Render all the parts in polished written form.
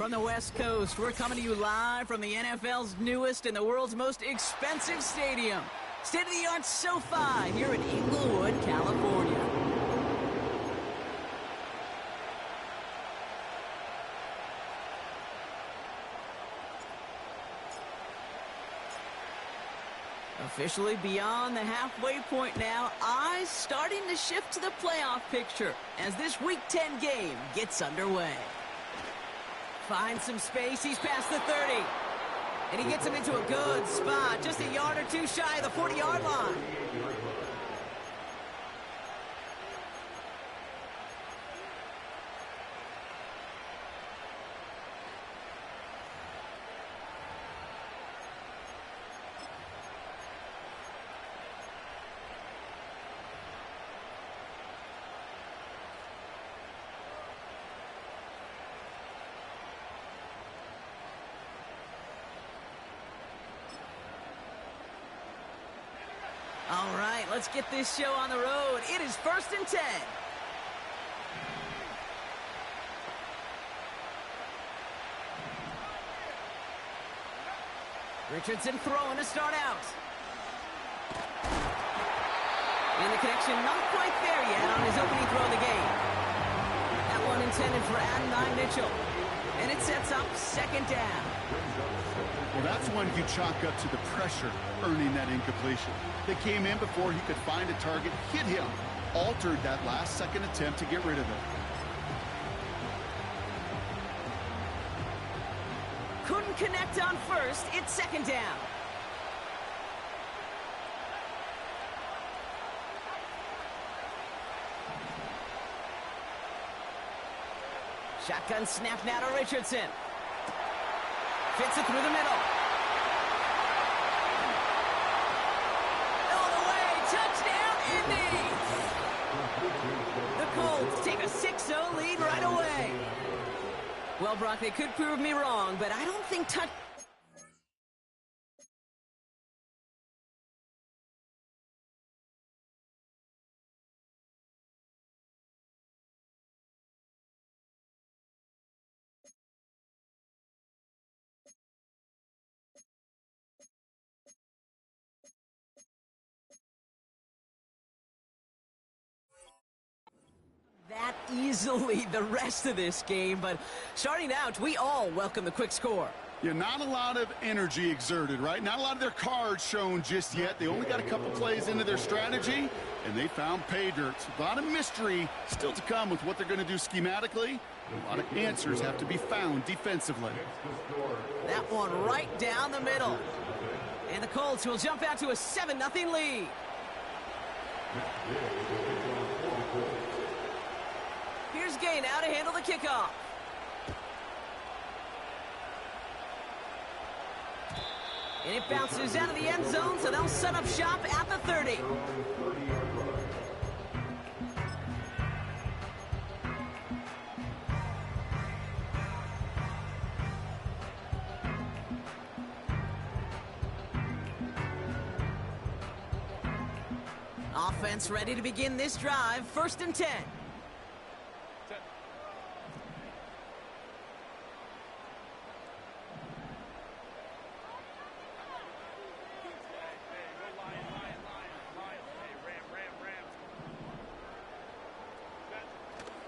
From the West Coast, we're coming to you live from the NFL's newest and the world's most expensive stadium. State-of-the-art SoFi here in Inglewood, California. Officially beyond the halfway point now, eyes starting to shift to the playoff picture as this Week 10 game gets underway. Finds some space, he's past the 30. And he gets him into a good spot, just a yard or two shy of the 40-yard line. All right, let's get this show on the road. It is 1st and 10. Richardson throwing to start out. And the connection not quite there yet on his opening throw of the game. That one intended for Adonai Mitchell. And it sets up 2nd down. Well, that's one you chalk up to the pressure earning that incompletion. They came in before he could find a target, hit him, altered that last-second attempt to get rid of it. Couldn't connect on first. It's 2nd down. Shotgun snap now to Richardson. Fits it through the middle. All the way. Touchdown, Indy. The Colts take a 6-0 lead right away. Well, Brock, they could prove me wrong, but I don't think that easily the rest of this game, but starting out, we all welcome the quick score. Yeah, not a lot of energy exerted, right? Not a lot of their cards shown just yet. They only got a couple plays into their strategy, and they found pay dirt. A lot of mystery still to come with what they're going to do schematically. A lot of answers have to be found defensively. That one right down the middle. And the Colts will jump out to a 7-0 lead. Here's Gay now to handle the kickoff. And it bounces out of the end zone, so they'll set up shop at the 30. Offense ready to begin this drive, 1st and 10.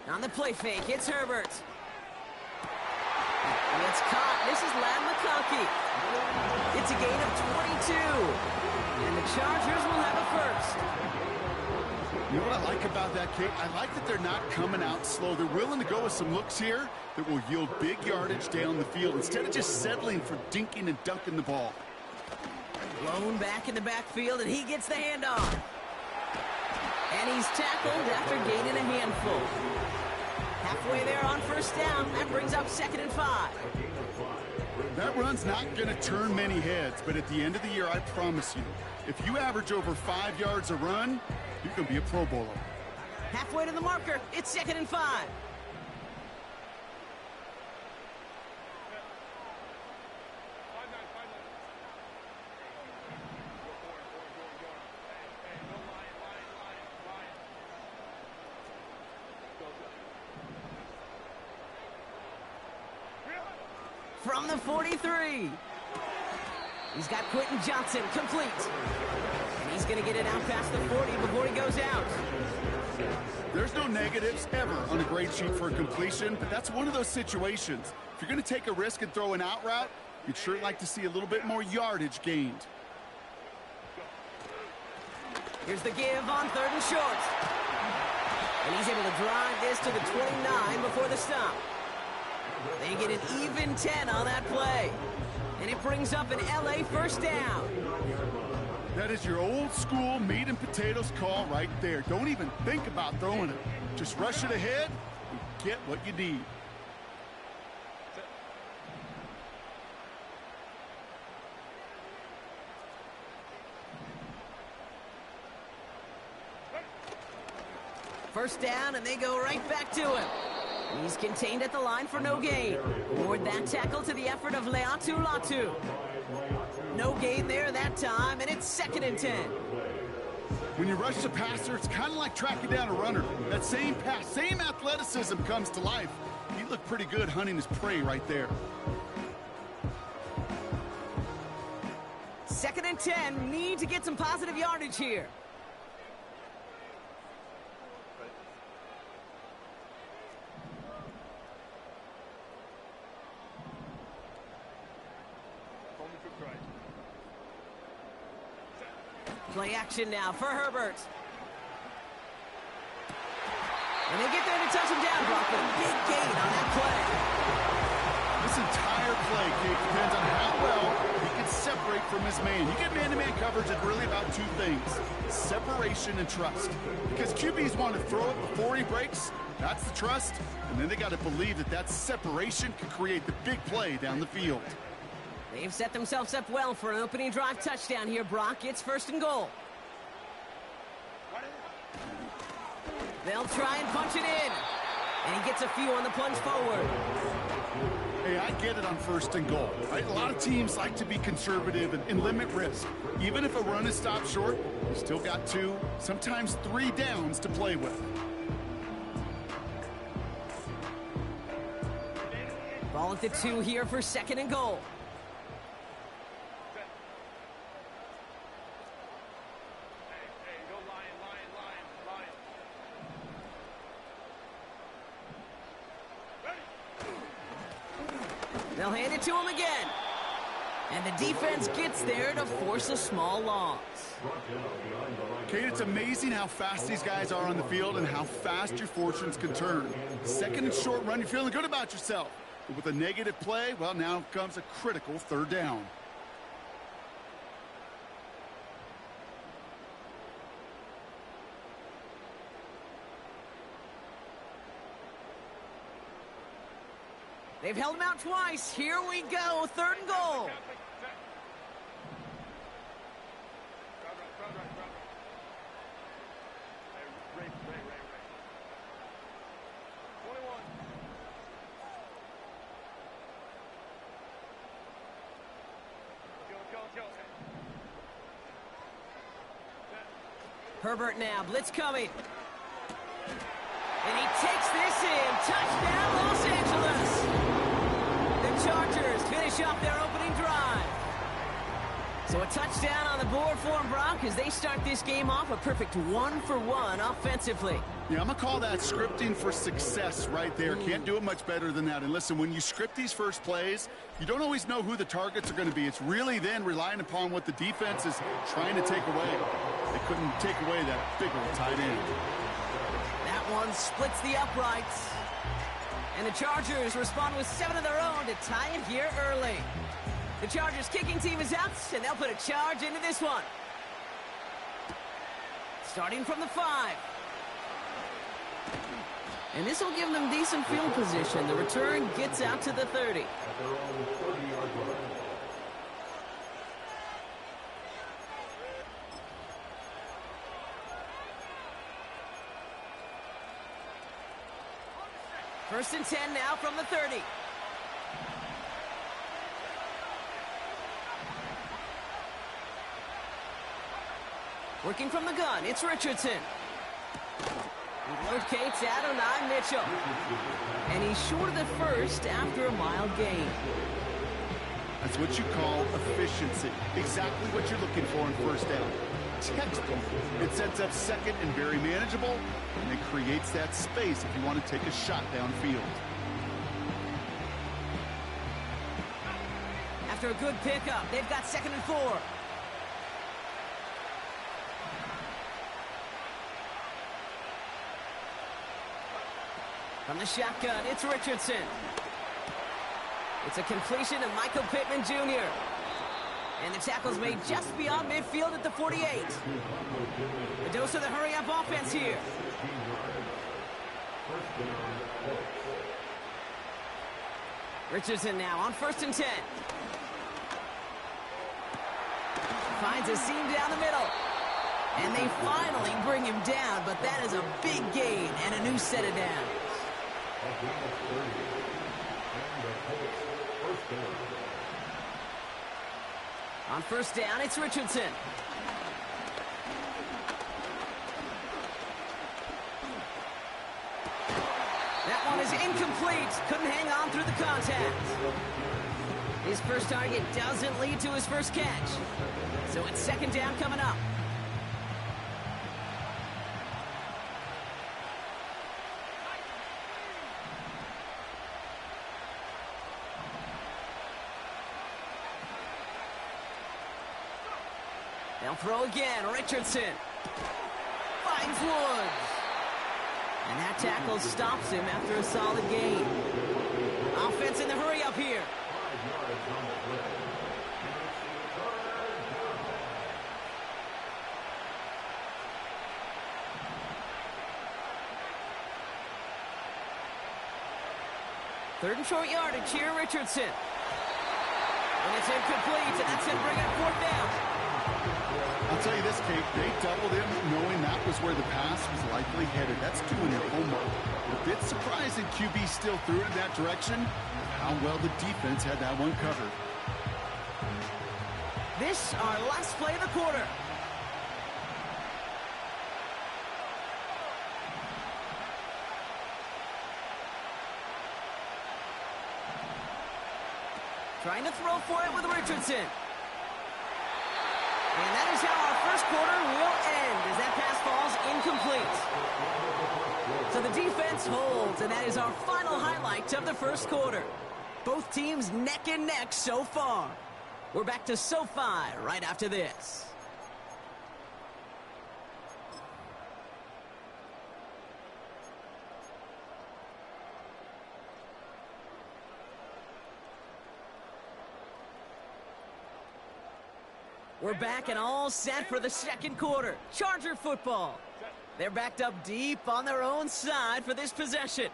On the play fake, it's Herbert. And it's caught. This is Ladd McConkey. It's a gain of 22. And the Chargers will have a first. You know what I like about that kick? I like that they're not coming out slow. They're willing to go with some looks here that will yield big yardage down the field instead of just settling for dinking and dunking the ball. Blown back in the backfield, and he gets the handoff. And he's tackled after gaining a handful. Halfway there on 1st down. That brings up 2nd and 5. That run's not going to turn many heads, but at the end of the year, I promise you, if you average over 5 yards a run, you can be a Pro Bowler. Halfway to the marker. It's 2nd and 5. from the 43. He's got Quentin Johnson complete. And he's going to get it out past the 40 before he goes out. There's no negatives ever on a grade sheet for a completion, but that's one of those situations. If you're going to take a risk and throw an out route, you'd sure like to see a little bit more yardage gained. Here's the give on 3rd and short. And he's able to drive this to the 29 before the stop. They get an even 10 on that play. And it brings up an LA first down. That is your old school meat and potatoes call right there. Don't even think about throwing it. Just rush it ahead and get what you need. First down, and they go right back to him. He's contained at the line for no gain. Forward that tackle to the effort of Leatu Latu. No gain there that time, and it's 2nd and 10. When you rush the passer, it's kind of like tracking down a runner. That same pass, same athleticism comes to life. He looked pretty good hunting his prey right there. 2nd and 10, need to get some positive yardage here. Play action now for Herbert. And they get there to touch him down, Brock, with a big gain on that play. This entire play, Kate, depends on how well he can separate from his man. You get man-to-man coverage at really about 2 things, separation and trust. Because QBs want to throw it before he breaks, that's the trust, and then they got to believe that that separation can create the big play down the field. They've set themselves up well for an opening drive touchdown here, Brock. It's 1st and goal. They'll try and punch it in. And he gets a few on the plunge forward. Hey, I get it on 1st and goal, right? A lot of teams like to be conservative and limit risk. Even if a run is stopped short, you still got 2, sometimes 3 downs to play with. Ball at the 2 here for 2nd and goal. They'll hand it to him again. And the defense gets there to force a small loss. Kate, it's amazing how fast these guys are on the field and how fast your fortunes can turn. 2nd and short run, you're feeling good about yourself. But with a negative play, well, now comes a critical 3rd down. They've held him out twice. Here we go, 3rd and goal. Herbert now, blitz coming. And he takes this in. Touchdown, Los Angeles. The Chargers finish up their opening drive. So a touchdown on the board for them, Brock, as they start this game off a perfect 1-for-1 offensively. Yeah, I'm going to call that scripting for success right there. Can't do it much better than that. And listen, when you script these first plays, you don't always know who the targets are going to be. It's really then relying upon what the defense is trying to take away. They couldn't take away that big old tight end. That one splits the uprights. And the Chargers respond with 7 of their own to tie it here early. The Chargers kicking team is out, and they'll put a charge into this one. Starting from the 5. And this will give them decent field position. The return gets out to the 30. First and 10 now from the 30. Working from the gun, it's Richardson. He locates Adonai Mitchell. And he's short of the first after a mile gain. That's what you call efficiency. Exactly what you're looking for in first down. Textbook. It sets up second and very manageable, and it creates that space if you want to take a shot downfield. After a good pickup, they've got 2nd and 4. From the shotgun, it's Richardson. It's a completion to Michael Pittman Jr. And the tackle's made just beyond midfield at the 48. A dose of the hurry-up offense here. Richardson now on 1st and 10. Finds a seam down the middle. And they finally bring him down, but that is a big gain and a new set of downs. On 1st down, it's Richardson. That one is incomplete. Couldn't hang on through the contact. His first target doesn't lead to his first catch. So it's 2nd down coming up. They'll throw again. Richardson finds Woods. And that tackle stops him after a solid gain. Offense in the hurry up here. Third and short yardage here, Richardson. And it's incomplete, and that's going to bring up 4th down. I'll tell you this, Kate, they doubled him knowing that was where the pass was likely headed. That's doing their homework. A bit surprising QB still threw it in that direction. How well the defense had that one covered. This our last play of the quarter. Trying to throw for it with Richardson. And that is how our first quarter will end as that pass falls incomplete. So the defense holds, and that is our final highlight of the first quarter. Both teams neck and neck so far. We're back to SoFi right after this. We're back and all set for the second quarter. Charger football. They're backed up deep on their own side for this possession.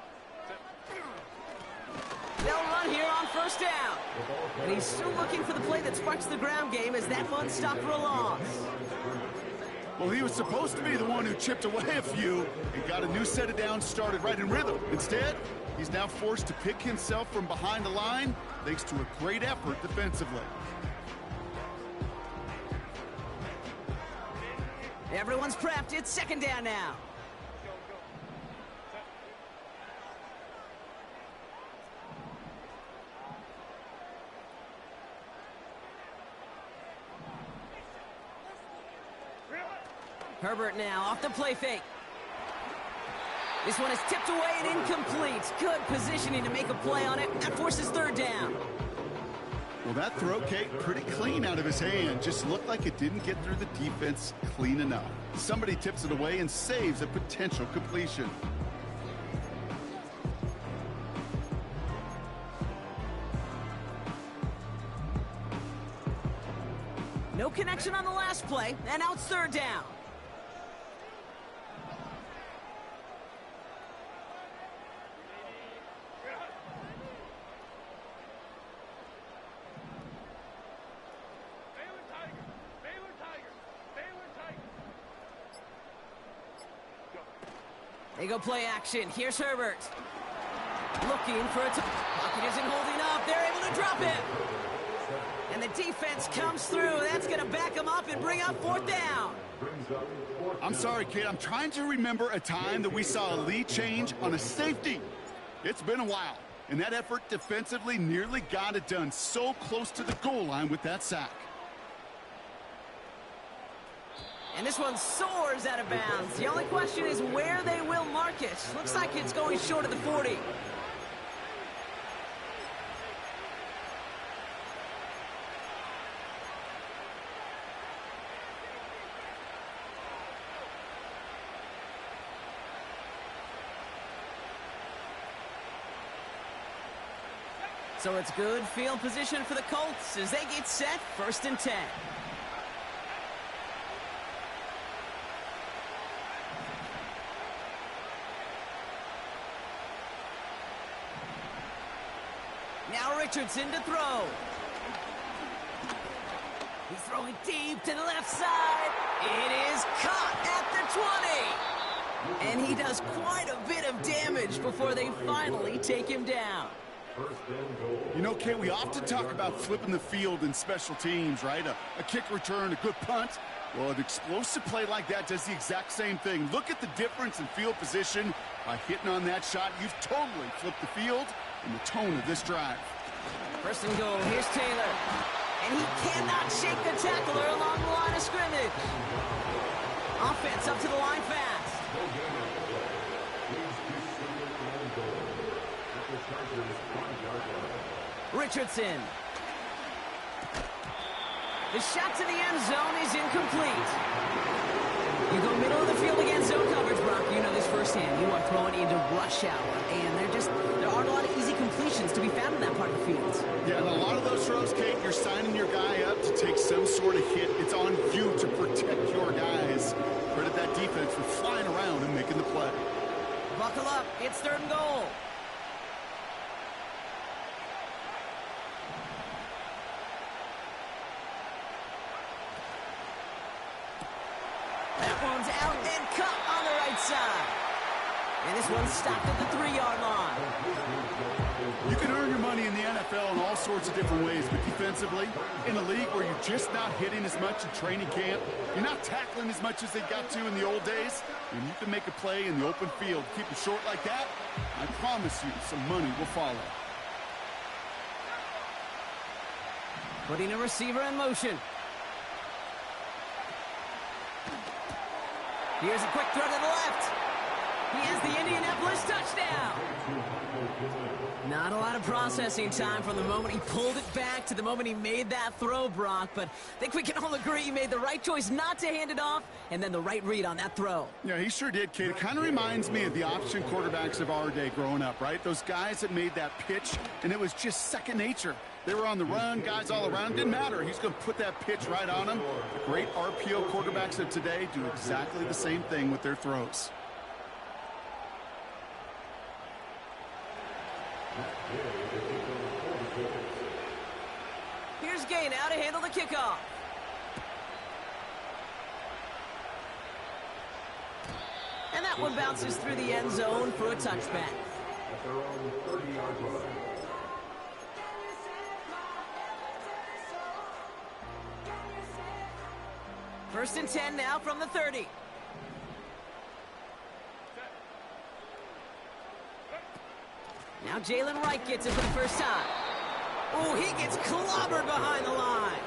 They'll run here on 1st down. And he's still looking for the play that sparks the ground game as that one stopped for a loss. Well, he was supposed to be the one who chipped away a few and got a new set of downs started right in rhythm. Instead, he's now forced to pick himself from behind the line thanks to a great effort defensively. Everyone's prepped. It's 2nd down now. Herbert now off the play fake. This one is tipped away and incomplete. Good positioning to make a play on it. That forces 3rd down. Well, that throw, Kate, pretty clean out of his hand. Just looked like it didn't get through the defense clean enough. Somebody tips it away and saves a potential completion. No connection on the last play, and now it's 3rd down. They go play action. Here's Herbert. Looking for a pocket isn't holding up. They're able to drop it. And the defense comes through. That's going to back them up and bring up 4th down. I'm sorry, kid. I'm trying to remember a time that we saw a lead change on a safety. It's been a while. And that effort defensively nearly got it done. So close to the goal line with that sack. And this one soars out of bounds. The only question is where they will mark it. Looks like it's going short of the 40. So it's good field position for the Colts as they get set, 1st and 10. Now Richardson to throw. He's throwing deep to the left side. It is caught at the 20. And he does quite a bit of damage before they finally take him down. You know, Kate, we often talk about flipping the field in special teams, right? A kick return, a good punt. Well, an explosive play like that does the exact same thing. Look at the difference in field position. By hitting on that shot, you've totally flipped the field and the tone of this drive. 1st and goal. Here's Taylor. And he cannot shake the tackler along the line of scrimmage. Offense up to the line fast. Richardson. The shot to the end zone is incomplete. You go middle of the field against zone coverage, Brock. You know this firsthand. You are throwing into rush hour, and there aren't a lot of easy completions to be found in that part of the field. Yeah, and a lot of those throws, Kate, you're signing your guy up to take some sort of hit. It's on you to protect your guys. Credit that defense for flying around and making the play. Buckle up. It's 3rd and goal. That one's out and cut on the right side. And this one's stopped at the 3-yard line. You can earn your money in the NFL in all sorts of different ways, but defensively, in a league where you're just not hitting as much in training camp, you're not tackling as much as they got to in the old days, and you can make a play in the open field, keep it short like that, I promise you some money will follow. Putting a receiver in motion. Here's a quick throw to the left. He has the Indianapolis touchdown. Not a lot of processing time from the moment he pulled it back to the moment he made that throw, Brock. But I think we can all agree he made the right choice not to hand it off, and then the right read on that throw. Yeah, he sure did, kid. It kind of reminds me of the option quarterbacks of our day growing up, right? Those guys that made that pitch, and it was just second nature. They were on the run, guys all around. Didn't matter. He's going to put that pitch right on him. The great RPO quarterbacks of today do exactly the same thing with their throws. Here's Gay now to handle the kickoff. And that one bounces through the end zone for a touchback. At their own 30-yard line. First and 10 now from the 30. Now Jalen Wright gets it for the first time. Oh, he gets clobbered behind the line.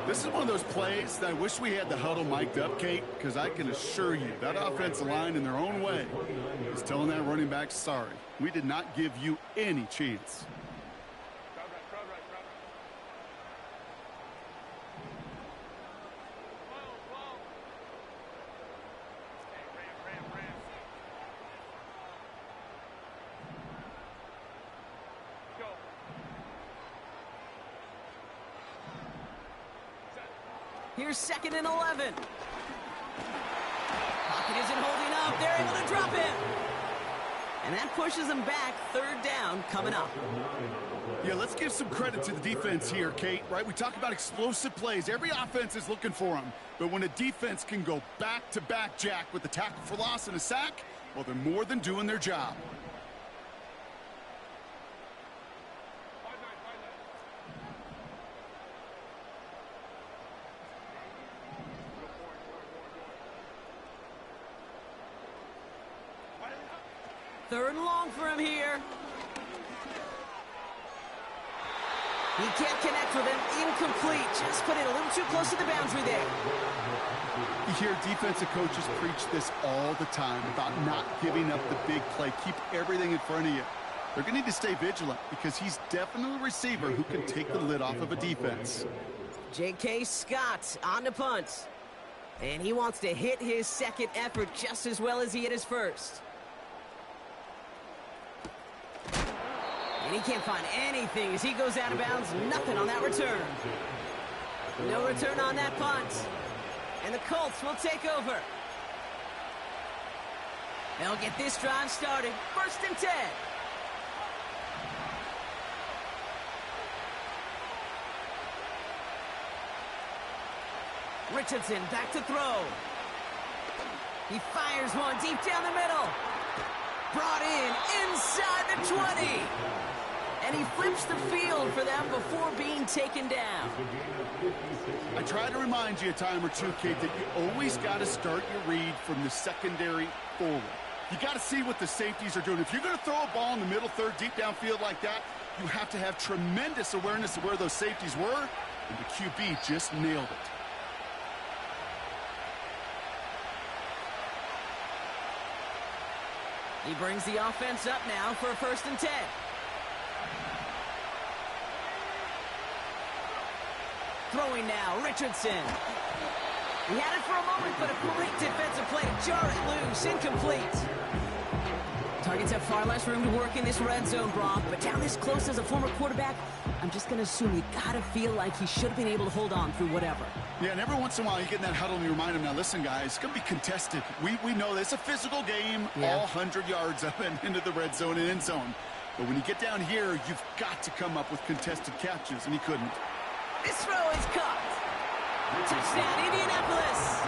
This is one of those plays that I wish we had the huddle mic'd up, Kate, because I can assure you that offensive line in their own way is telling that running back, sorry, we did not give you any chance. Here's 2nd and 11. Pocket isn't holding up. They're able to drop him. And that pushes them back. 3rd down coming up. Yeah, let's give some credit to the defense here, Kate, right? We talk about explosive plays. Every offense is looking for them. But when a defense can go back-to-back, Jack, with the tackle for loss and a sack, well, they're more than doing their job. Third and long for him here. He can't connect with him. Incomplete. Just put it a little too close to the boundary there. You hear defensive coaches preach this all the time about not giving up the big play. Keep everything in front of you. They're going to need to stay vigilant because he's definitely a receiver who can take the lid off of a defense. J.K. Scott on the punt. And he wants to hit his second effort just as well as he hit his first. And he can't find anything as he goes out of bounds. Nothing on that return. No return on that punt. And the Colts will take over. They'll get this drive started. 1st and 10. Richardson back to throw. He fires one deep down the middle. Brought in inside the 20. And he flips the field for them before being taken down. I try to remind you a time or two, Kate, that you always got to start your read from the secondary forward. You got to see what the safeties are doing. If you're going to throw a ball in the middle third, deep downfield like that, you have to have tremendous awareness of where those safeties were, and the QB just nailed it. He brings the offense up now for a 1st and 10. Throwing now, Richardson. He had it for a moment, but a great defensive play to jar it loose. Incomplete. Targets have far less room to work in this red zone, Brock, but down this close as a former quarterback, I'm just going to assume you got to feel like he should have been able to hold on through whatever. Yeah, and every once in a while you get in that huddle and you remind him, now listen, guys, it's going to be contested. We know this. It's a physical game, all 100 yards up and into the red zone and end zone. But when you get down here, you've got to come up with contested catches, and he couldn't. This throw is caught. Touchdown, Indianapolis.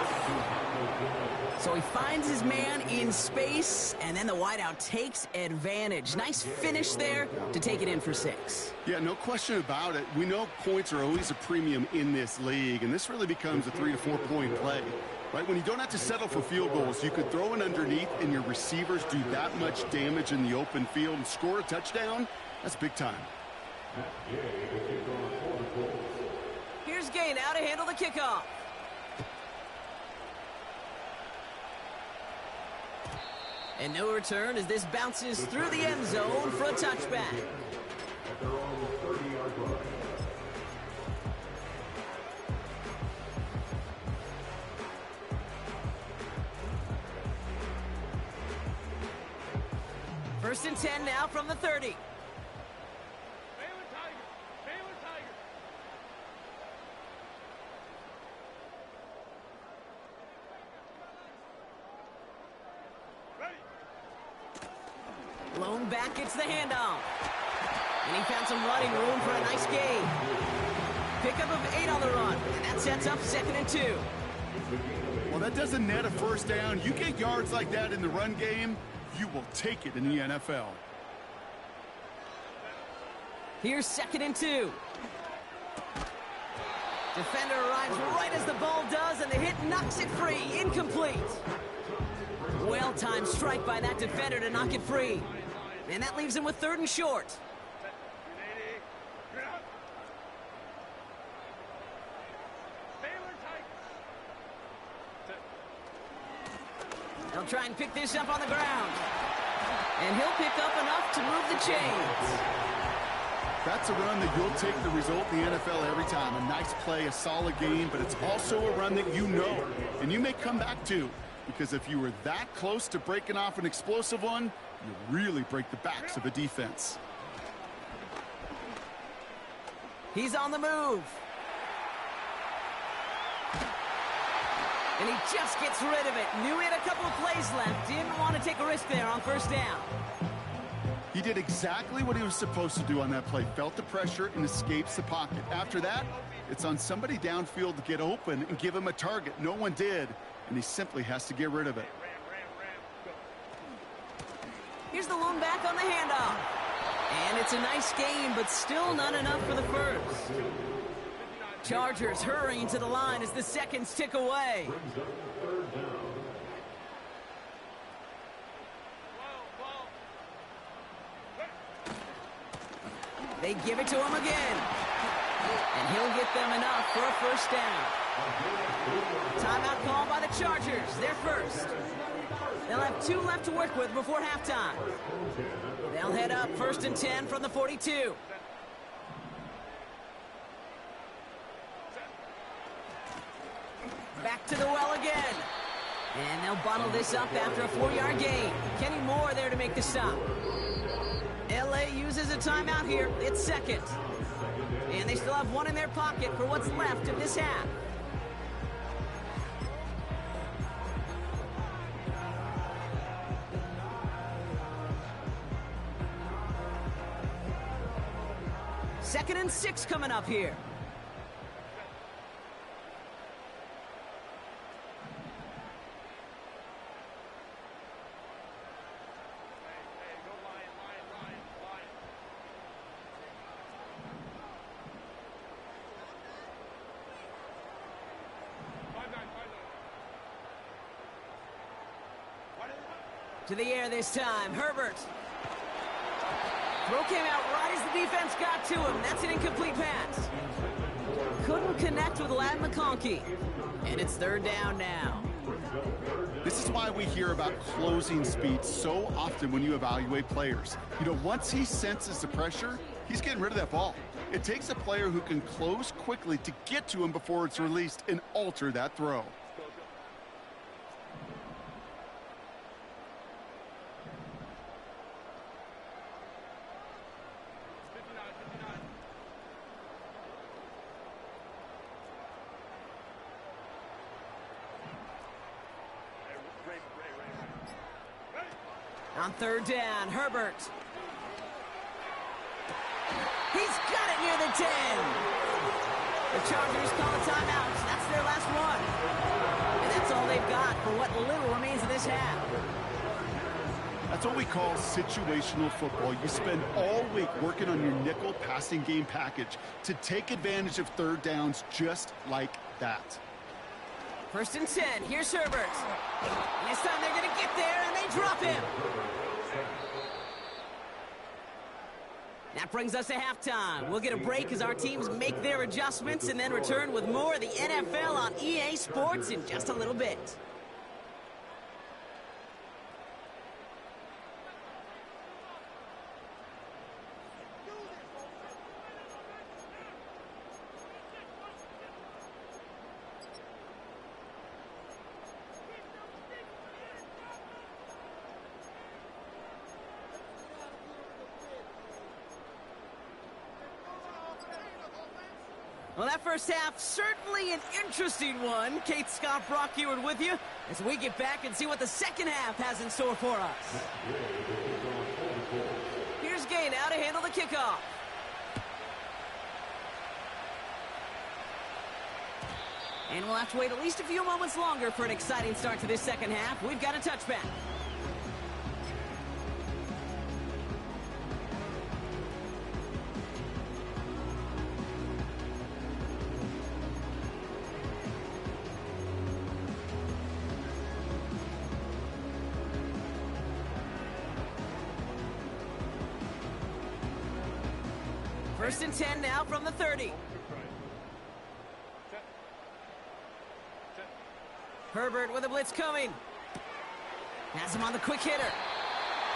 So he finds his man in space, and then the wideout takes advantage. Nice finish there to take it in for 6. Yeah, no question about it. We know points are always a premium in this league, and this really becomes a 3 to 4 point play. Right, when you don't have to settle for field goals, you could throw it underneath, and your receivers do that much damage in the open field and score a touchdown. That's big time. Here's Gay now to handle the kickoff. And no return as this bounces through the end zone for a touchback. They're on the 30-yard line. First and 10 now from the 30. Blown back, gets the handoff. And he found some running room for a nice gain. Pickup of 8 on the run, and that sets up 2nd and 2. Well, that doesn't net a first down. You get yards like that in the run game, you will take it in the NFL. Here's 2nd and 2. Defender arrives right as the ball does, and the hit knocks it free. Incomplete. Well-timed strike by that defender to knock it free. And that leaves him with 3rd and short. They'll try and pick this up on the ground. And he'll pick up enough to move the chains. That's a run that you'll take the result in the NFL every time. A nice play, a solid game, but it's also a run that you know and you may come back to. Because if you were that close to breaking off an explosive one, you really break the backs of a defense. He's on the move. And he just gets rid of it. Knew he had a couple of plays left. Didn't want to take a risk there on 1st down. He did exactly what he was supposed to do on that play. Felt the pressure and escapes the pocket. After that, it's on somebody downfield to get open and give him a target. No one did, and he simply has to get rid of it. Here's the lone back on the handoff. And it's a nice game, but still not enough for the first. Chargers hurrying to the line as the seconds tick away. They give it to him again. And he'll get them enough for a first down. Timeout called by the Chargers. They're first. They'll have 2 left to work with before halftime. They'll head up 1st and 10 from the 42. Back to the well again. And they'll bottle this up after a 4-yard gain. Kenny Moore there to make the stop. LA uses a timeout here. It's second. And they still have 1 in their pocket for what's left of this half. Second and 6 coming up here. To the air this time, Herbert. Throw came out right as the defense got to him. That's an incomplete pass. Couldn't connect with Ladd McConkey. And it's 3rd down now. This is why we hear about closing speed so often when you evaluate players. You know, once he senses the pressure, he's getting rid of that ball. It takes a player who can close quickly to get to him before it's released and alter that throw. On 3rd down, Herbert. He's got it near the 10. The Chargers call a timeout. That's their last one. And that's all they've got for what little remains of this half. That's what we call situational football. You spend all week working on your nickel passing game package to take advantage of 3rd downs just like that. 1st and 10. Here's Herbert. And this time they're going to get there, and they drop him. That brings us to halftime. We'll get a break as our teams make their adjustments and then return with more of the NFL on EA Sports in just a little bit. Well, that first half, certainly an interesting one. Kate Scott Brock here with you as we get back and see what the second half has in store for us. Here's Gay now to handle the kickoff. And we'll have to wait at least a few moments longer for an exciting start to this second half. We've got a touchback. First and 10 now from the 30. Herbert with a blitz coming. Has him on the quick hitter.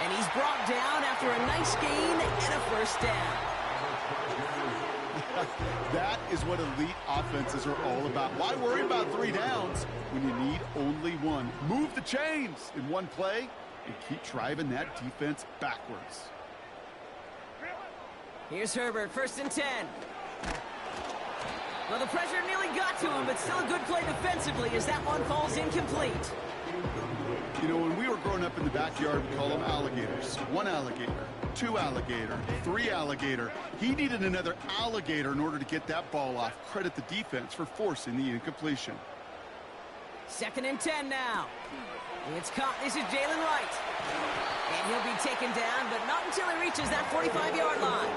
And he's brought down after a nice gain and a first down. That is what elite offenses are all about. Why worry about 3 downs when you need only 1? Move the chains in one play and keep driving that defense backwards. Here's Herbert, 1st and 10. Well, the pressure nearly got to him, but still a good play defensively as that one falls incomplete. You know, when we were growing up in the backyard, we call them alligators. 1 alligator, 2 alligator, 3 alligator. He needed another alligator in order to get that ball off. Credit the defense for forcing the incompletion. 2nd and 10 now. It's caught. This is Jalen Wright. And he'll be taken down, but not until he reaches that 45-yard line.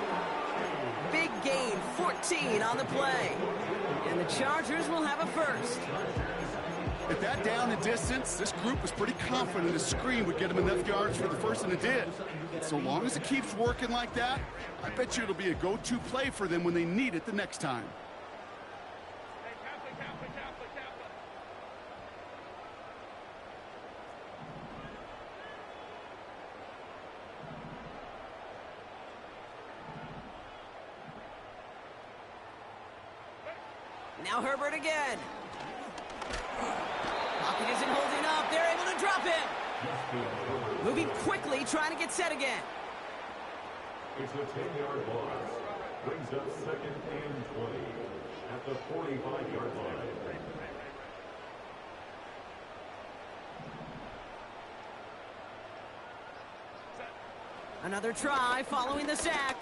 Big gain, 14 on the play. And the Chargers will have a first. At that down and distance, this group was pretty confident a screen would get them enough yards for the first, and it did. So long as it keeps working like that, I bet you it'll be a go-to play for them when they need it the next time. Now Herbert again. Pocket isn't holding up. They're able to drop him. Moving quickly, trying to get set again. It's a 10-yard loss. Brings up 2nd and 20 at the 45-yard line. Another try following the sack.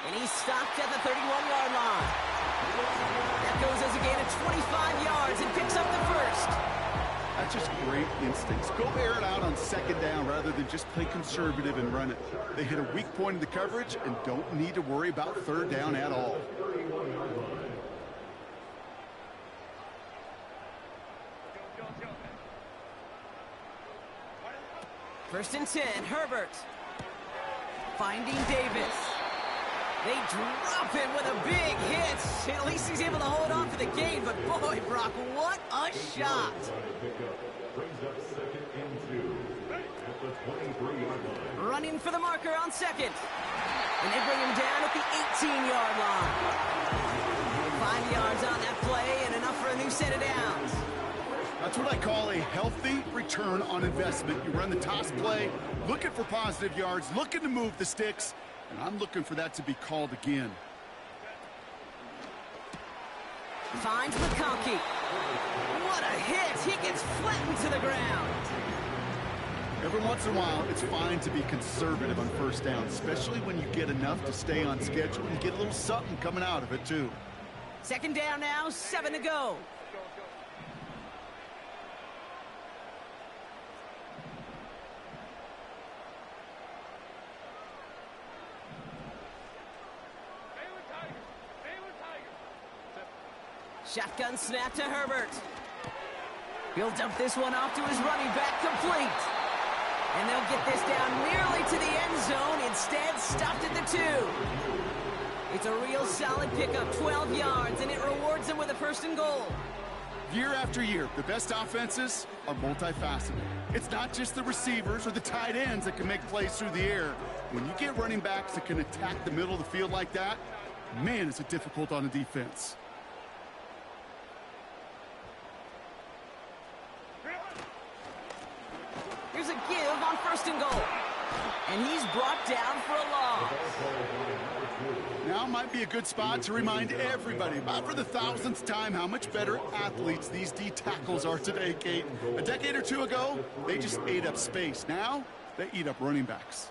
And he's stopped at the 31-yard line. That goes as a gain of 25 yards and picks up the first. That's just great instincts. Go air it out on 2nd down rather than just play conservative and run it. They hit a weak point in the coverage and don't need to worry about 3rd down at all. First and 10, Herbert. Finding Davis. They drop him with a big hit. At least he's able to hold on for the gain, but boy, Brock, what a shot. Running for the marker on 2nd. And they bring him down at the 18-yard line. 5 yards on that play and enough for a new set of downs. That's what I call a healthy return on investment. You run the toss play, looking for positive yards, looking to move the sticks, and I'm looking for that to be called again. Finds McConkey. What a hit. He gets flattened to the ground. Every once in a while, it's fine to be conservative on 1st down, especially when you get enough to stay on schedule and get a little something coming out of it, too. 2nd down now, 7 to go. Shotgun snap to Herbert. He'll dump this one off to his running back, complete. And they'll get this down nearly to the end zone. Instead, stopped at the 2. It's a real solid pickup, 12 yards, and it rewards them with a 1st and goal. Year after year, the best offenses are multifaceted. It's not just the receivers or the tight ends that can make plays through the air. When you get running backs that can attack the middle of the field like that, man, is it difficult on a defense. Here's a give on 1st and goal. And he's brought down for a loss. Now might be a good spot to remind everybody, about for the 1000th time, how much better athletes these D tackles are today, Kate. A decade or 2 ago, they just ate up space. Now, they eat up running backs.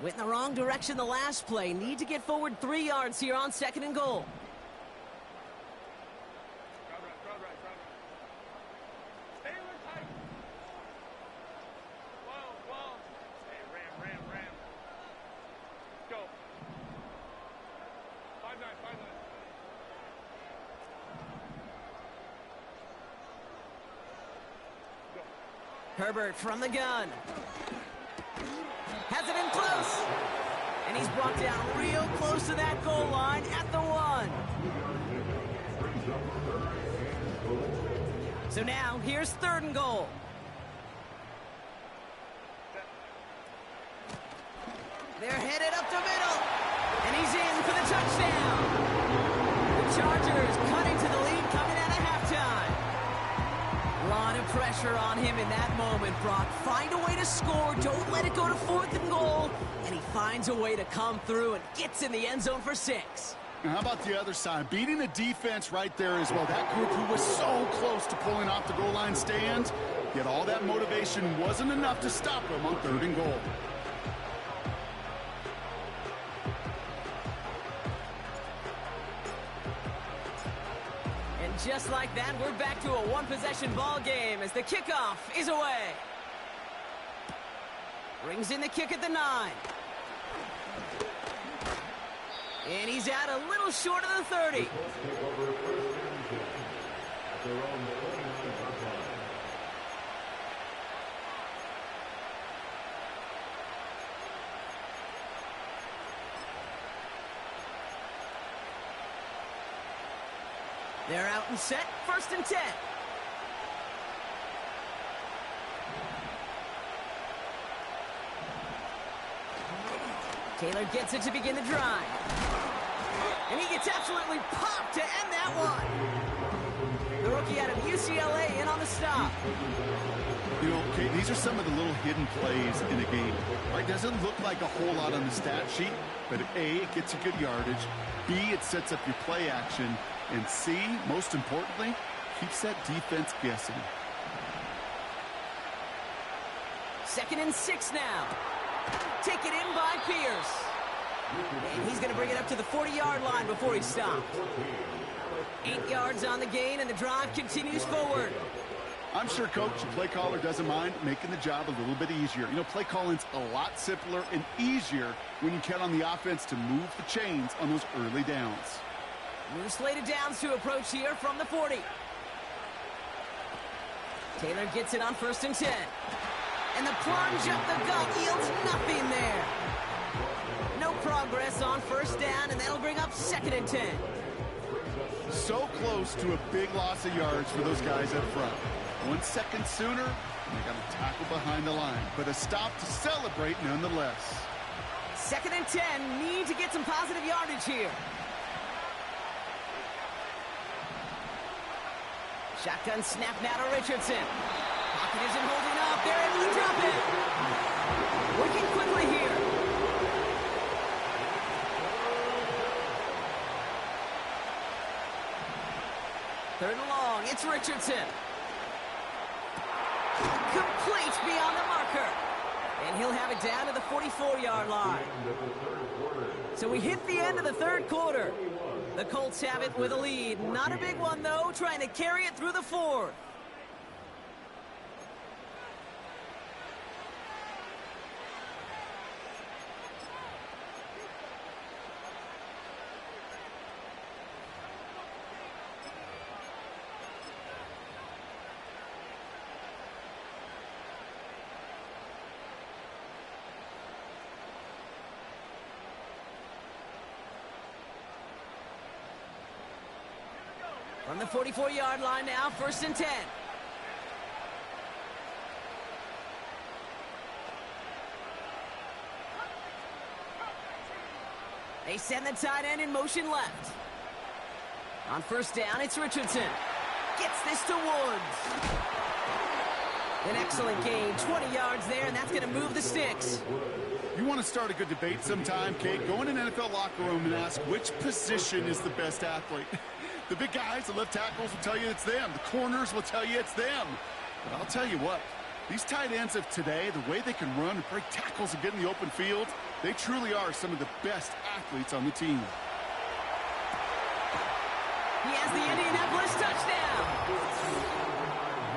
Went in the wrong direction the last play. Need to get forward 3 yards here on 2nd and goal. Herbert from the gun. Has it in close. And he's brought down real close to that goal line at the 1. So now, here's 3rd and goal. They're headed up the middle. And he's in for the touchdown. The Chargers cutting to the lead coming out of halftime. A lot of pressure on him in that moment, Brock. Find a way to score. Don't let it go to 4th and goal. And he finds a way to come through and gets in the end zone for 6. Now, how about the other side? Beating the defense right there as well. That group who was so close to pulling off the goal line stand, yet all that motivation wasn't enough to stop them on 3rd and goal. And just like that, we're back to a one-possession ball game as the kickoff is away. Brings in the kick at the 9. And he's out a little short of the 30. They're out and set, 1st and 10. Taylor gets it to begin the drive. And he gets absolutely popped to end that one. The rookie out of UCLA in on the stop. You know, okay, these are some of the little hidden plays in a game. Right, doesn't look like a whole lot on the stat sheet, but A, it gets you good yardage. B, it sets up your play action. And C, most importantly, keeps that defense guessing. 2nd and 6 now. Taken in by Pierce. And he's going to bring it up to the 40-yard line before he stopped. 8 yards on the gain, and the drive continues forward. I'm sure Coach, the play caller, doesn't mind making the job a little bit easier. You know, play calling's a lot simpler and easier when you count on the offense to move the chains on those early downs. New slated downs to approach here from the 40. Taylor gets it on 1st and 10. And the plunge up the gut yields nothing there. No progress on 1st down, and that'll bring up 2nd and 10. So close to a big loss of yards for those guys up front. 1 second sooner, and they got a tackle behind the line. But a stop to celebrate nonetheless. 2nd and 10, need to get some positive yardage here. Shotgun snap now to Richardson. Pocket isn't holding up. They're able to drop it. Working quickly here. Third and long. It's Richardson. Complete beyond the marker. And he'll have it down to the 44-yard line. So we hit the end of the 3rd quarter. The Colts have it with a lead. Not a big one, though, trying to carry it through the 4th. From the 44-yard line now, 1st and 10. They send the tight end in motion left. On 1st down, it's Richardson. Gets this to Woods. An excellent gain, 20 yards there, and that's going to move the sticks. You want to start a good debate sometime, Kate? Go in an NFL locker room and ask which position is the best athlete. The big guys, the left tackles will tell you it's them. The corners will tell you it's them. But I'll tell you what, these tight ends of today, the way they can run and break tackles and get in the open field, they truly are some of the best athletes on the team. He has the Indianapolis touchdown.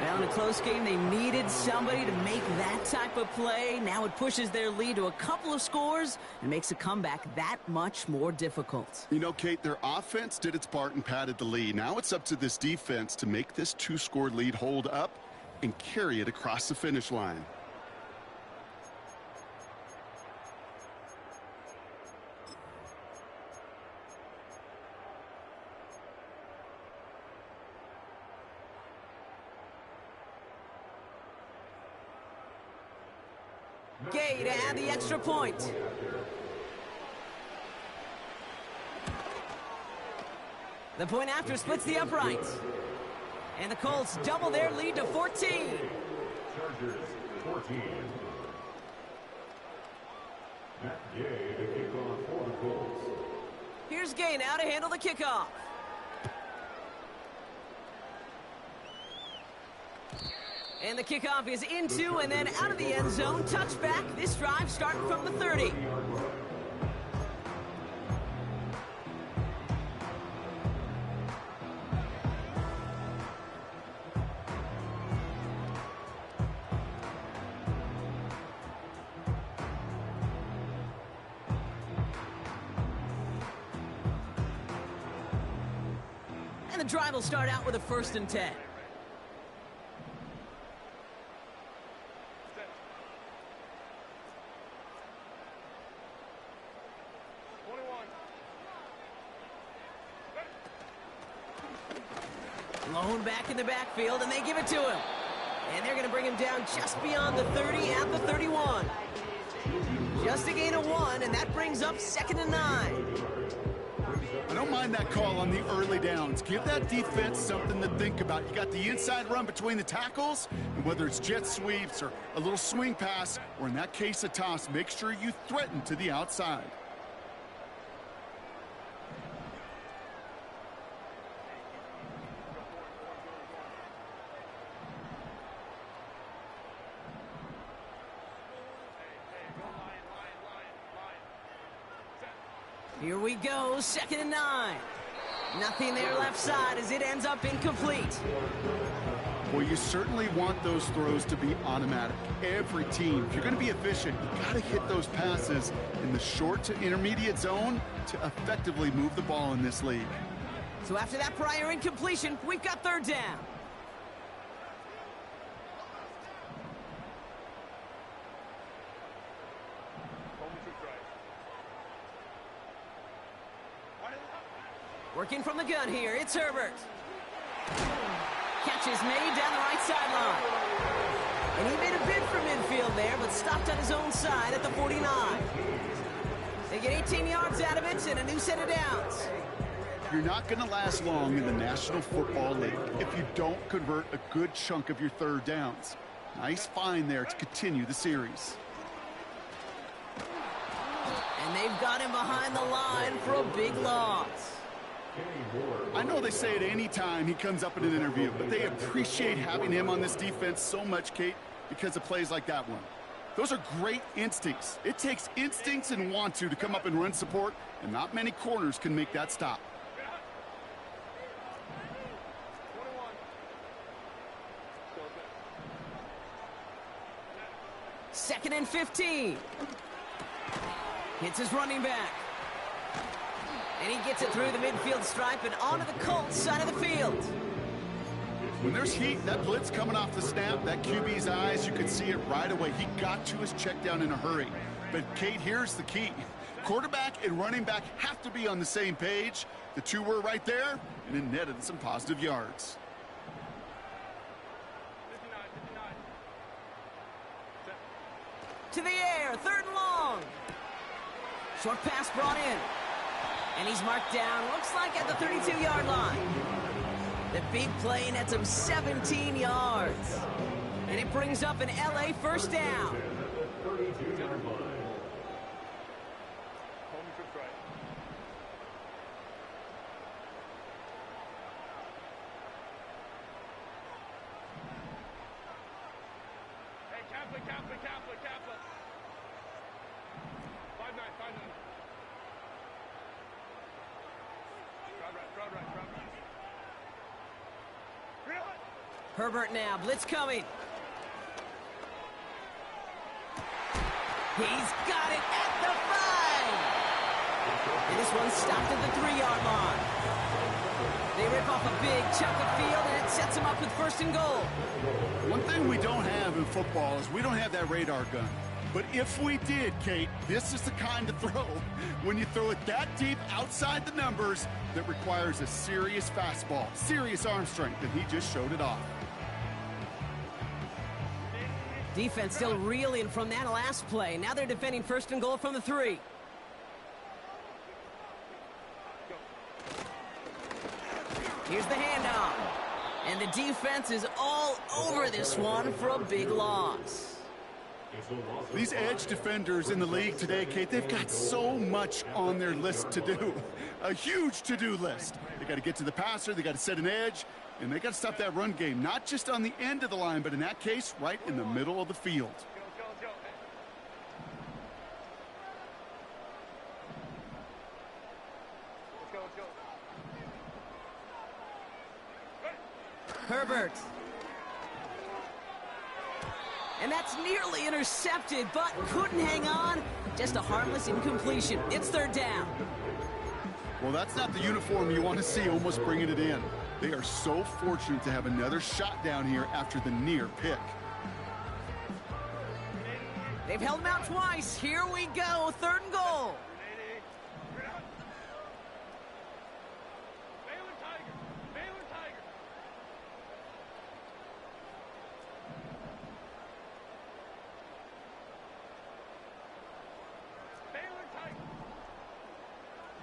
Well, in a close game, they needed somebody to make that type of play. Now it pushes their lead to a couple of scores and makes a comeback that much more difficult. You know, Kate, their offense did its part and padded the lead. Now it's up to this defense to make this 2-score lead hold up and carry it across the finish line. Gay to add the extra point. The point after splits the uprights. And the Colts double their lead to 14. Chargers 14. Matt Gay to kick off for the Colts. Here's Gay now to handle the kickoff. And the kickoff is into and then out of the end zone. Touchback. This drive starting from the 30. And the drive will start out with a 1st and 10. Blown back in the backfield, and they give it to him. And they're going to bring him down just beyond the 30 at the 31. Just a gain of 1, and that brings up 2nd and 9. I don't mind that call on the early downs. Give that defense something to think about. You got the inside run between the tackles, and whether it's jet sweeps or a little swing pass, or in that case a toss, make sure you threaten to the outside. Here we go, 2nd and 9. Nothing there left side as it ends up incomplete. Well, you certainly want those throws to be automatic. Every team, if you're going to be efficient, you got to hit those passes in the short to intermediate zone to effectively move the ball in this league. So after that prior incompletion, we've got 3rd down. Working from the gun here, it's Herbert. Catch is made down the right sideline. And he made a bid for midfield there, but stopped on his own side at the 49. They get 18 yards out of it and a new set of downs. You're not going to last long in the National Football League if you don't convert a good chunk of your 3rd downs. Nice find there to continue the series. And they've got him behind the line for a big loss. I know they say it any time he comes up in an interview, but they appreciate having him on this defense so much, Kate, because of plays like that one. Those are great instincts. It takes instincts and want to come up and run support, and not many corners can make that stop. Second and 15. Hits his running back. And he gets it through the midfield stripe and onto the Colts side of the field. When there's heat, that blitz coming off the snap, that QB's eyes, you could see it right away. He got to his check down in a hurry. But, Kate, here's the key. Quarterback and running back have to be on the same page. The two were right there, and it netted some positive yards. To the air, 3rd and long. Short pass brought in. And he's marked down, looks like at the 32-yard line. The big play nets him 17 yards. And it brings up an LA 1st down. Herbert now, blitz coming. He's got it at the 5. And this one's stopped at the 3-yard line. They rip off a big chunk of field, and it sets them up with 1st and goal. One thing we don't have in football is we don't have that radar gun. But if we did, Kate, this is the kind of throw, when you throw it that deep outside the numbers, that requires a serious fastball, serious arm strength, and he just showed it off. Defense still reeling from that last play. Now they're defending 1st and goal from the 3. Here's the handoff. And the defense is all over this one for a big loss. These edge defenders in the league today, Kate, they've got so much on their list to do. A huge to-do list. They got to get to the passer, they got to set an edge, and they got to stop that run game, not just on the end of the line, but in that case, right in the middle of the field. Herbert. And that's nearly intercepted, but couldn't hang on. Just a harmless incompletion. It's 3rd down. Well, that's not the uniform you want to see almost bringing it in. They are so fortunate to have another shot down here after the near pick. They've held him out twice. Here we go. 3rd and goal.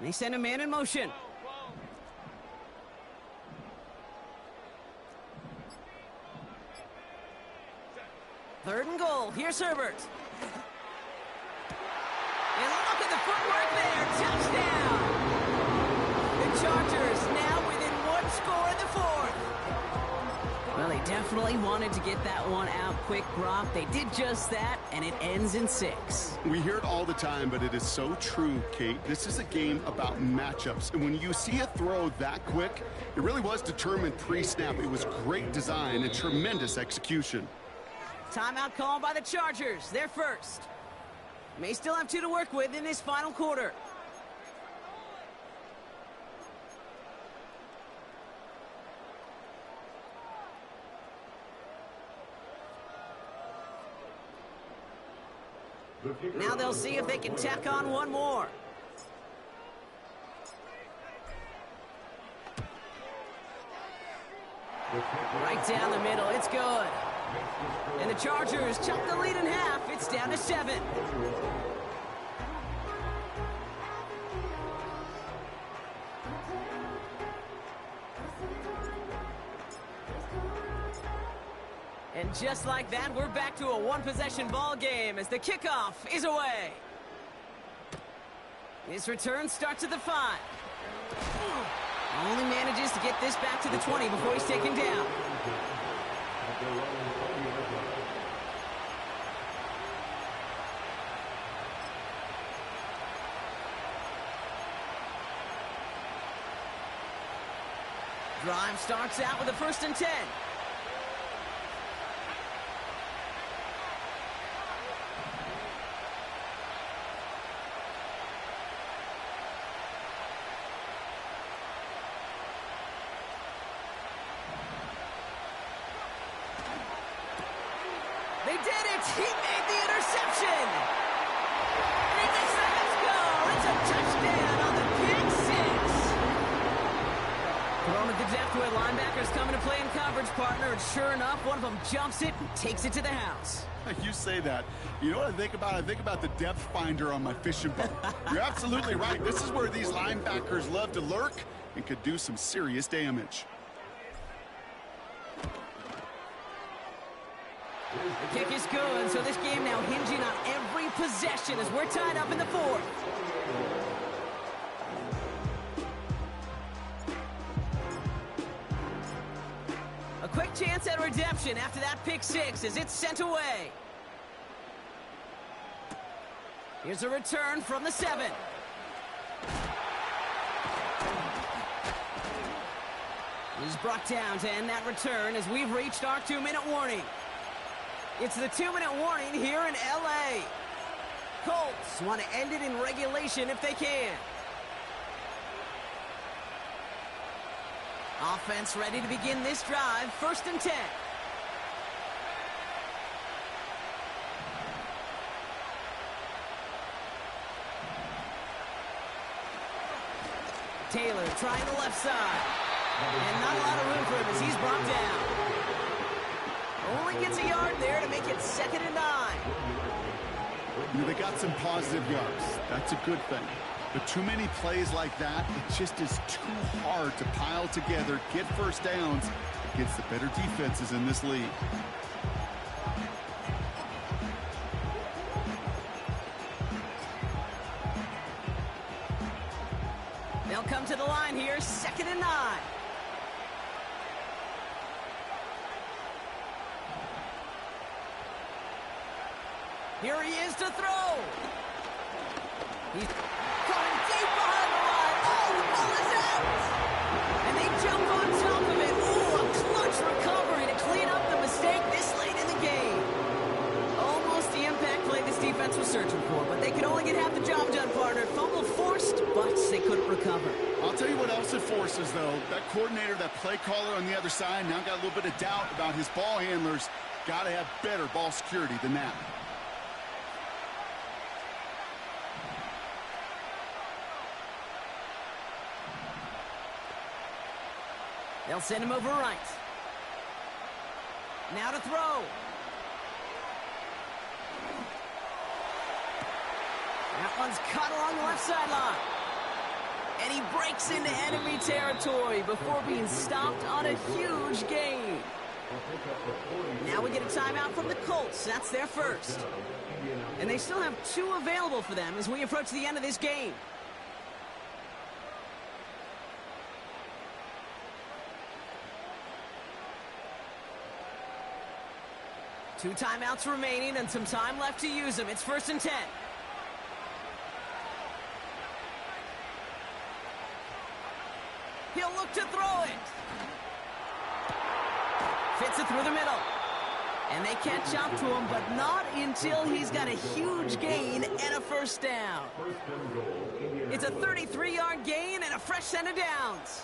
They send a man in motion. Third and goal. Here's Herbert. And look at the footwork there. Touchdown. The Chargers now within one score in the fourth. Well, they definitely wanted to get that one out quick, Brock. They did just that, and it ends in 6. We hear it all the time, but it is so true, Kate. This is a game about matchups. And when you see a throw that quick, it really was determined pre-snap. It was great design and tremendous execution. Timeout called by the Chargers. They're first. May still have 2 to work with in this final quarter. Now they'll see if they can tack on one more. Right down the middle. It's good. And the Chargers chop the lead in half. It's down to 7. And just like that, we're back to a one-possession ball game as the kickoff is away. His return starts at the 5. Only manages to get this back to the 20 before he's taken down. Drive starts out with a 1st and 10. They did it! He made the interception! And he makes the Heads go! It's a touchdown on the pick 6! Thrown at the depth where linebackers coming to play in coverage, partner, and sure enough, one of them jumps it and takes it to the house. You say that. You know what I think about? I think about the depth finder on my fishing boat. You're absolutely right. This is where these linebackers love to lurk and could do some serious damage. The kick is good, so this game now hinging on every possession as we're tied up in the 4th. A quick chance at redemption after that pick 6 as it's sent away. Here's a return from the 7. He's brought down to end that return as we've reached our 2-minute warning. It's the 2-minute warning here in L.A. Colts want to end it in regulation if they can. Offense ready to begin this drive. 1st and 10. Taylor trying the left side. And not a lot of room for him as he's brought down. Only gets a yard there to make it 2nd and 9. You know, they got some positive yards. That's a good thing. But too many plays like that, it just is too hard to pile together, get first downs against the better defenses in this league. They'll come to the line here, 2nd and 9. Here he is to throw. He's coming deep behind the line. Oh, the ball is out. And they jump on top of it. Ooh, a clutch recovery to clean up the mistake this late in the game. Almost the impact play this defense was searching for, but they could only get half the job done, partner. Fumble forced, but they couldn't recover. I'll tell you what else it forces, though. That coordinator, that play caller on the other side, now got a little bit of doubt about his ball handlers. Got to have better ball security than that. They'll send him over right. Now to throw. That one's cut along the left sideline. And he breaks into enemy territory before being stopped on a huge gain. Now we get a timeout from the Colts. That's their first. And they still have 2 available for them as we approach the end of this game. Two timeouts remaining and some time left to use them. It's 1st and 10. He'll look to throw it. Fits it through the middle. And they catch up to him, but not until he's got a huge gain and a first down. It's a 33-yard gain and a fresh set of downs.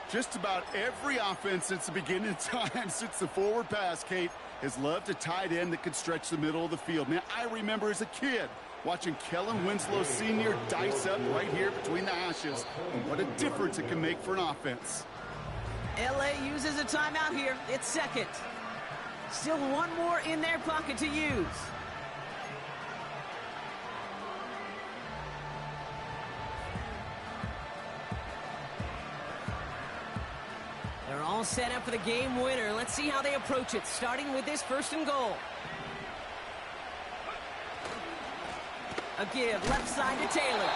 Just about every offense since the beginning of time, since the forward pass, Kate, has loved a tight end that could stretch the middle of the field. Man, I remember as a kid watching Kellen Winslow Sr. dice up right here between the hashes. And what a difference it can make for an offense. LA uses a timeout here. It's second. Still one more in their pocket to use. They're all set up for the game winner. Let's see how they approach it, starting with this 1st and goal. A give left side to Taylor.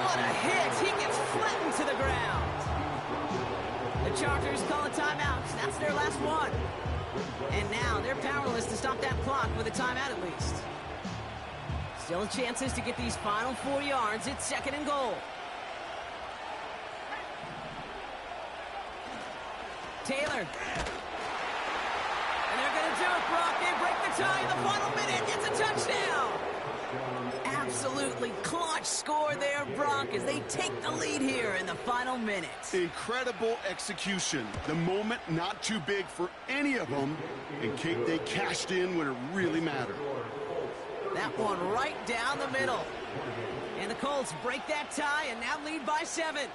What a hit! He gets flattened to the ground. The Chargers call a timeout. That's their last one. And now they're powerless to stop that clock with a timeout at least. Still chances to get these final 4 yards. It's 2nd and goal. Taylor. And they're going to do it, Brock. They break the tie in the final minute. It's a touchdown. Absolutely clutch score there, Brock, as they take the lead here in the final minute. Incredible execution. The moment not too big for any of them. And Kate, they cashed in when it really mattered. That one right down the middle. And the Colts break that tie and now lead by 7.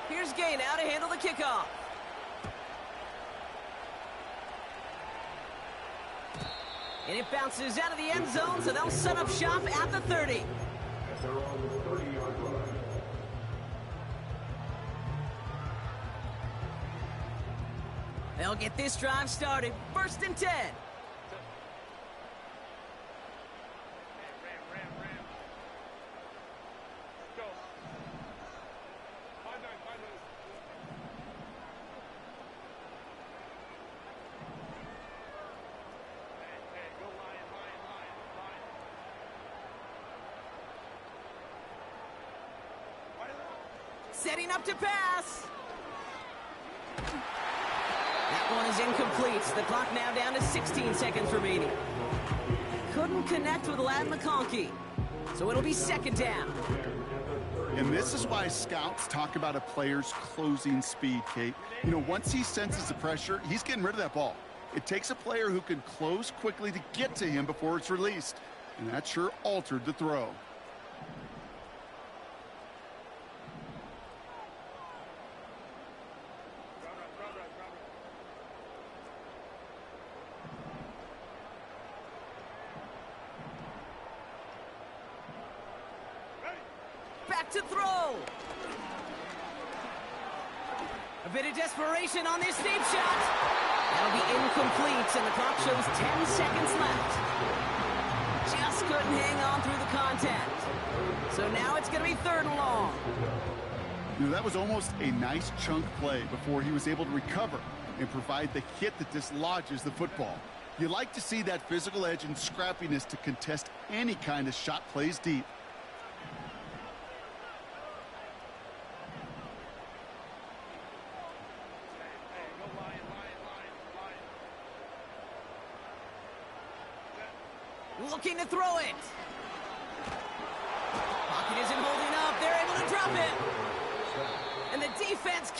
Here's Gay now to handle the kickoff. And it bounces out of the end zone, so they'll set up shop at the 30. They'll get this drive started. 1st and 10. Setting up to pass. That one is incomplete. The clock now down to 16 seconds remaining. Couldn't connect with Ladd McConkey. So it'll be 2nd down. And this is why scouts talk about a player's closing speed, Kate. You know, once he senses the pressure, he's getting rid of that ball. It takes a player who can close quickly to get to him before it's released. And that sure altered the throw. Back to throw. A bit of desperation on this deep shot. That'll be incomplete, and the clock shows 10 seconds left. Just couldn't hang on through the contact. So now it's going to be 3rd and long. You know, that was almost a nice chunk play before he was able to recover and provide the hit that dislodges the football. You like to see that physical edge and scrappiness to contest any kind of shot plays deep. Looking to throw it. Pocket isn't holding up. They're able to drop it. And the defense